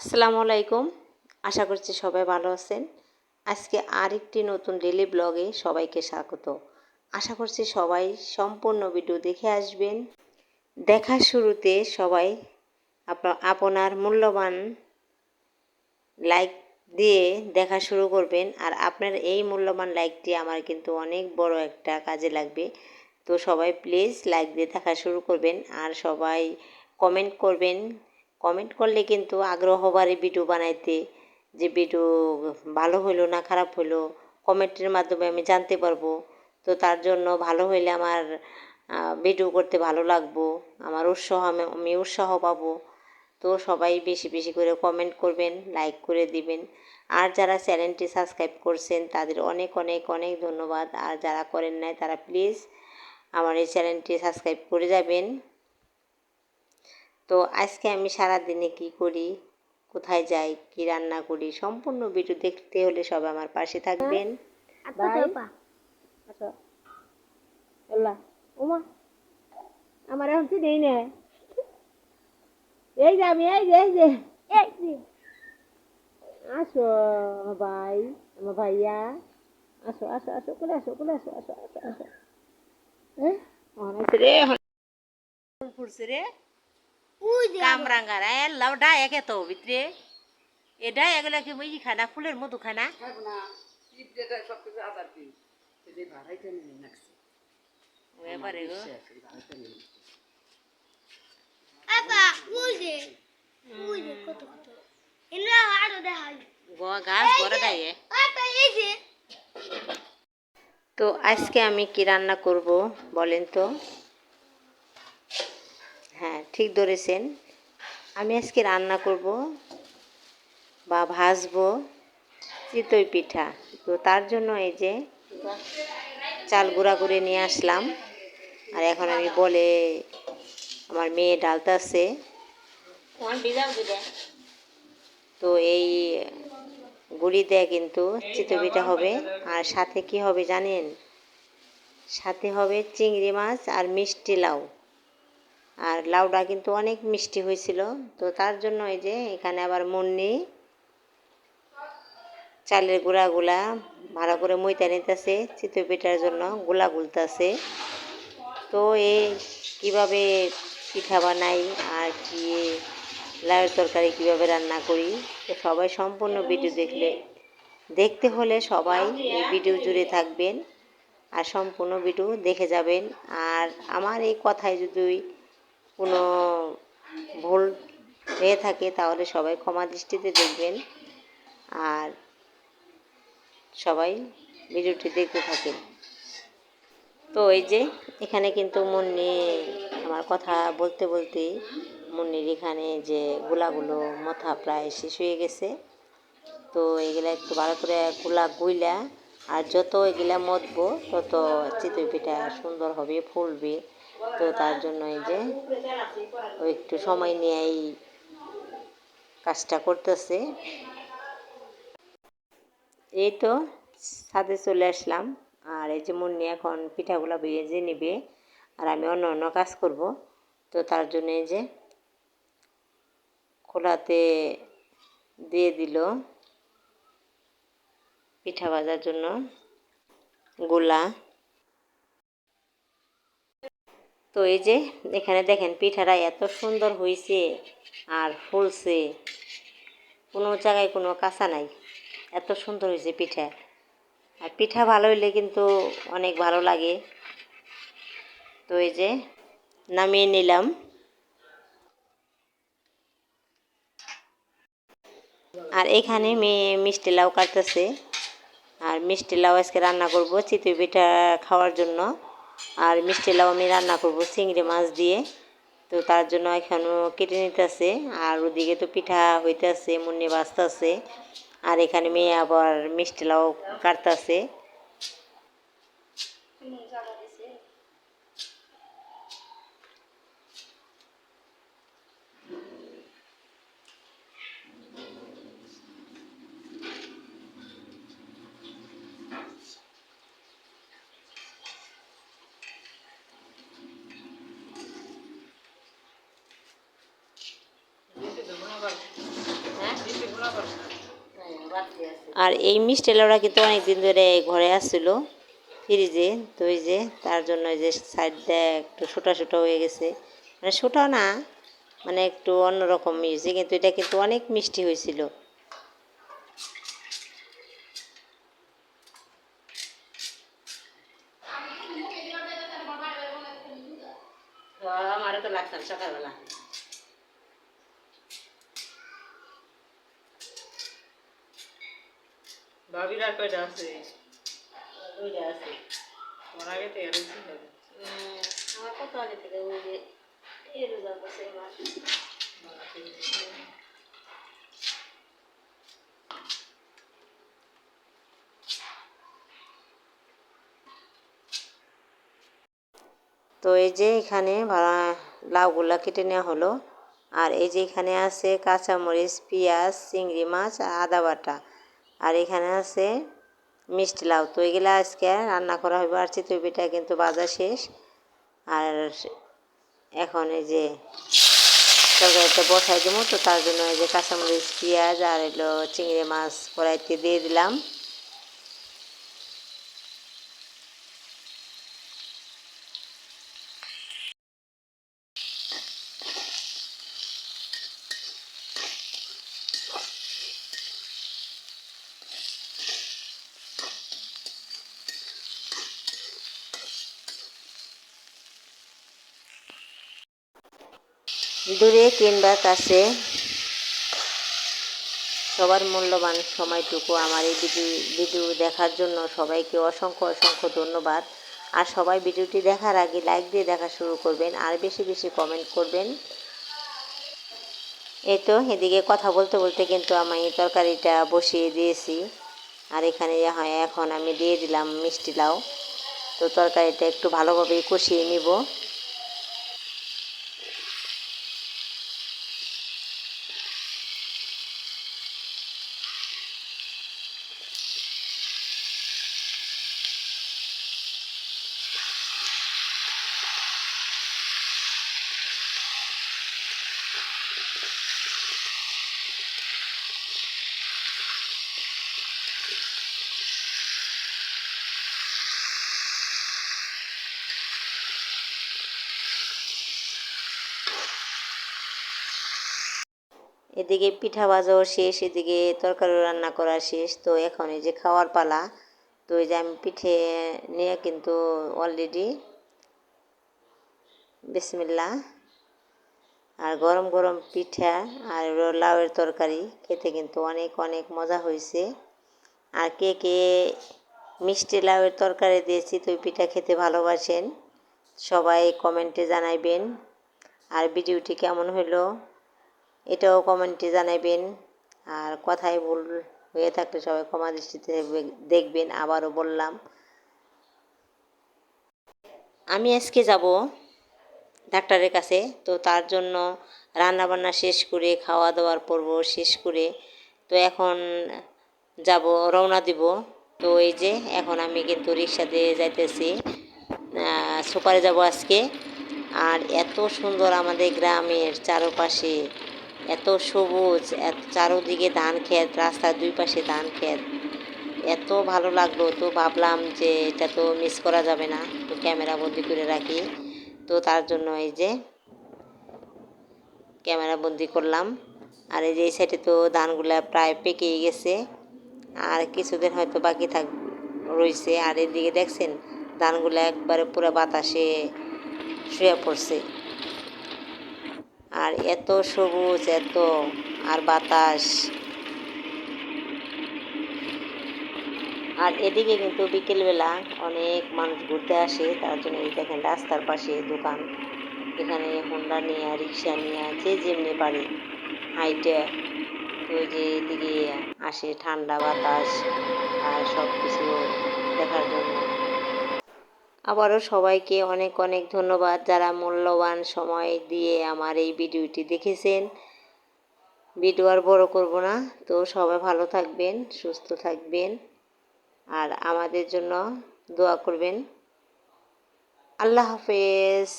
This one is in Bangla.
আসসালামু আলাইকুম। আশা করছি সবাই ভালো আছেন। আজকে আরেকটি নতুন ডেইলি ব্লগে সবাইকে স্বাগত। আশা করছি সবাই সম্পূর্ণ ভিডিও দেখে আসবেন। দেখার শুরুতে সবাই আপনার মূল্যবান লাইক দিয়ে দেখা শুরু করবেন। আর আপনার এই মূল্যবান লাইকটি আমার কিন্তু অনেক বড় একটা কাজে লাগবে। তো সবাই প্লিজ লাইক দিয়ে দেখা শুরু করবেন আর সবাই কমেন্ট করবেন। কমেন্ট করলে কিন্তু আগ্রহ বাড়ে ভিডিও বানাইতে, যে ভিডিও ভালো হলো না খারাপ হলো কমেন্টের মাধ্যমে আমি জানতে পারবো। তো তার জন্য ভালো হইলে আমার ভিডিও করতে ভালো লাগবো, আমার আমি উৎসাহ পাবো। তো সবাই বেশি বেশি করে কমেন্ট করবেন, লাইক করে দিবেন। আর যারা চ্যানেলটি সাবস্ক্রাইব করছেন তাদের অনেক অনেক অনেক ধন্যবাদ। আর যারা করেন নাই তারা প্লিজ আমার এই চ্যানেলটি সাবস্ক্রাইব করে যাবেন। তো আজকে আমি সারাদিনে কি করি, কোথায় যাই, কি রান্না করি, সম্পূর্ণ ভিডিও দেখতে হলে সবাই আমার পাশে থাকবেন। আমার এখন কি দেই না, এই যে আমি এই যে আসো আমার ভাই, আমার ভাইয়া, আসো আসো আসো কোলে আসো কোলে আসো আসো আসো আসো। হ্যাঁ রে ফুলছে রে কামরাঙ্গার লাউডা একে তো ভিতরে এটা এগুলা কি মই খানা ফুলের মধু খানা এবারে গো গাছ ভরা দেয়। তো আজকে আমি কি রান্না করব বলেন তো? হ্যাঁ, ঠিক ধরেছেন, আমি আজকে রান্না করব বা ভাজবো চিতই পিঠা। তো তার জন্য এই যে চাল গুঁড়া করে নিয়ে আসলাম। আর এখন আমি বলে আমার মেয়ে ডালতাছে। তো এই গুঁড়ি দেয়া কিন্তু চিতই পিঠা হবে। আর সাথে কি হবে জানেন? সাথে হবে চিংড়ি মাছ আর মিষ্টি লাউ। আর লাউটা কিন্তু অনেক মিষ্টি হয়েছিল। তো তার জন্য এই যে এখানে আবার মুন্নি চালের গুঁড়াগুলা ভালো করে মইতে নিতেছে, চিতই পিঠার জন্য গুলা গুলতেছে। তো এই কীভাবে পিঠা বানাই আর কি লাউয়ের তরকারি কীভাবে রান্না করি, তো সবাই সম্পূর্ণ ভিডিও দেখতে হলে সবাই এই ভিডিও জুড়ে থাকবেন আর সম্পূর্ণ ভিডিও দেখে যাবেন। আর আমার এই কথায় যদি কোনো ভুল হয়ে থাকে তাহলে সবাই ক্ষমা দৃষ্টিতে দেখবেন আর সবাই ভিডিওটি দেখতে থাকেন। তো এই যে এখানে কিন্তু মুন্নি আমার কথা বলতে বলতেই মুন্নির এখানে যে গোলাগুলো মাথা প্রায় শেষ হয়ে গেছে। তো এগুলা একটু ভালো করে গুইলা আর যত এগুলা মতবো তত চিতই পিঠা সুন্দর হবে, ফুলবে। তো তার জন্য এই যে ও একটু সময় নিয়ে এই কাজটা করতেছে। এই তো ছাদে চলে আসলাম। আর এই যে মুন্নি এখন পিঠাগুলো ভেজে নেবে আর আমি অন্য অন্য কাজ করব। তো তার জন্য এই যে খোলাতে দিয়ে দিল পিঠা ভাজার জন্য গোলা। তো এই যে এখানে দেখেন পিঠাটা এত সুন্দর হয়েছে আর ফুলছে, কোনো জায়গায় কোনো কাঁচা নাই, এত সুন্দর হয়েছে পিঠা। আর পিঠা ভালো হইলে কিন্তু অনেক ভালো লাগে। তো এই যে নামিয়ে নিলাম। আর এখানে মেয়ে মিষ্টি লাউ কাটতেছে। আর মিষ্টি লাউ আজকে রান্না করব চিতই পিঠা খাওয়ার জন্য। আর মিষ্টি লাউ আমি রান্না করব চিংড়ি মাছ দিয়ে। তো তার জন্য এখানেও কেটে নিতেছে। আর ওদিকে তো পিঠা হইতেছে, মুন্নি বাজতেছে। আর এখানে মেয়ে আবার মিষ্টি লাউ কাটতেছে। আর এই মিষ্টি লাউটা কিন্তু অনেকদিন ধরে ঘরে আসছিল ফ্রিজে, তো ওই যে তার জন্য এই যে সাইড দিয়ে একটু ছোটা ছোটা হয়ে গেছে, মানে ছোটাও না, মানে একটু অন্যরকম হয়েছে, কিন্তু এটা কিন্তু অনেক মিষ্টি হয়েছিল। আমারও তো লাগতাম সকালবেলা। ভাবির আর কয়টা আছে? দুইটা আছে। তোমার আগে তো এরকম ছিল। আমার কত আগে থেকে ওই যে এই রোজা করছে এবার। তো এই যে এখানে লাউগুলা কেটে নেওয়া হলো, আর এই যে এখানে আছে কাঁচামরিচ, পেঁয়াজ, চিংড়ি মাছ আর আদা বাটা, আর এখানে আছে মিষ্টি লাউ। তো এগুলো আজকে রান্না করা হবে, আর চিতই পিঠা কিন্তু ভাজা শেষ। আর এখন এই যে তরকারিটা বসাই দেবো, তো তার জন্য এই যে কাঁচামরিচ, পেঁয়াজ আর এলো চিংড়ি মাছ কড়াইতে দিয়ে দিলাম। দূরে কিংবা কাছে সবার মূল্যবান সময়টুকু আমার এই ভিডিও দেখার জন্য সবাইকে অসংখ্য অসংখ্য ধন্যবাদ। আর সবাই ভিডিওটি দেখার আগে লাইক দিয়ে দেখা শুরু করবেন, আর বেশি বেশি কমেন্ট করবেন। এই তো এদিকে কথা বলতে বলতে কিন্তু আমি তরকারিটা বসিয়ে দিয়েছি, আর এখানে হয় এখন আমি দিয়ে দিলাম মিষ্টি লাউ। তো তরকারিটা একটু ভালোভাবে কষিয়ে নিব। এদিকে পিঠা ভাজাও শেষ, এদিকে তরকারি রান্না করা শেষ। তো এখন এই যে খাওয়ার পালা। তো এই যে আমি পিঠে নিয়ে কিন্তু অলরেডি বিসমিল্লাহ। আর গরম গরম পিঠা আর লাউয়ের তরকারি খেতে কিন্তু অনেক অনেক মজা হয়েছে। আর কে কে মিষ্টি লাউয়ের তরকারি দিয়েছি তো পিঠা খেতে ভালোবাসেন সবাই কমেন্টে জানাইবেন। আর ভিডিওটি কেমন হলো এটাও কমেন্টে জানাবেন। আর কথায় ভুল হয়ে থাকলে সবাই ক্ষমা দৃষ্টিতে দেখবেন। আবারও বললাম, আমি আজকে যাব ডাক্তারের কাছে। তো তার জন্য রান্নাবান্না শেষ করে খাওয়া দাওয়ার পর্ব শেষ করে তো এখন যাব, রওনা দিব। তো এই যে এখন আমি কিন্তু রিক্সাতে যাইতেছি, সুপারে যাব আজকে। আর এত সুন্দর আমাদের গ্রামের চারপাশে, এত সবুজ, এত চারোদিকে ধান ক্ষেত, রাস্তার দুই পাশে ধান ক্ষেত, এত ভালো লাগলো। তো ভাবলাম যে এটা তো মিস করা যাবে না, তো ক্যামেরা বন্দি করে রাখি। তো তার জন্য এই যে ক্যামেরা বন্দি করলাম। আর এই যে এই সাইডে তো ধানগুলা প্রায় পেকেই গেছে, আর কিছুদিন হয়তো বাকি রয়েছে। আর এদিকে দেখছেন ধানগুলো একবারে পুরো বাতাসে শুয়ে পড়ছে। আর এত সবুজ, এত আর বাতাস। আর এদিকে কিন্তু বিকেলবেলা অনেক মানুষ ঘুরতে আসে, তার জন্য এই দেখেন রাস্তার পাশে দোকান। এখানে হোন্ডা নিয়ে, রিক্সা নিয়ে, যে যেমনি পারে হাইটে তো যে এদিকে আসে ঠান্ডা বাতাস আর সব কিছু দেখার জন্য। আবারও সবাইকে অনেক অনেক ধন্যবাদ যারা মূল্যবান সময় দিয়ে আমার এই ভিডিওটি দেখেছেন। ভিডিও আর বড় করব না। তো সবাই ভালো থাকবেন, সুস্থ থাকবেন, আর আমাদের জন্য দোয়া করবেন। আল্লাহ হাফেজ।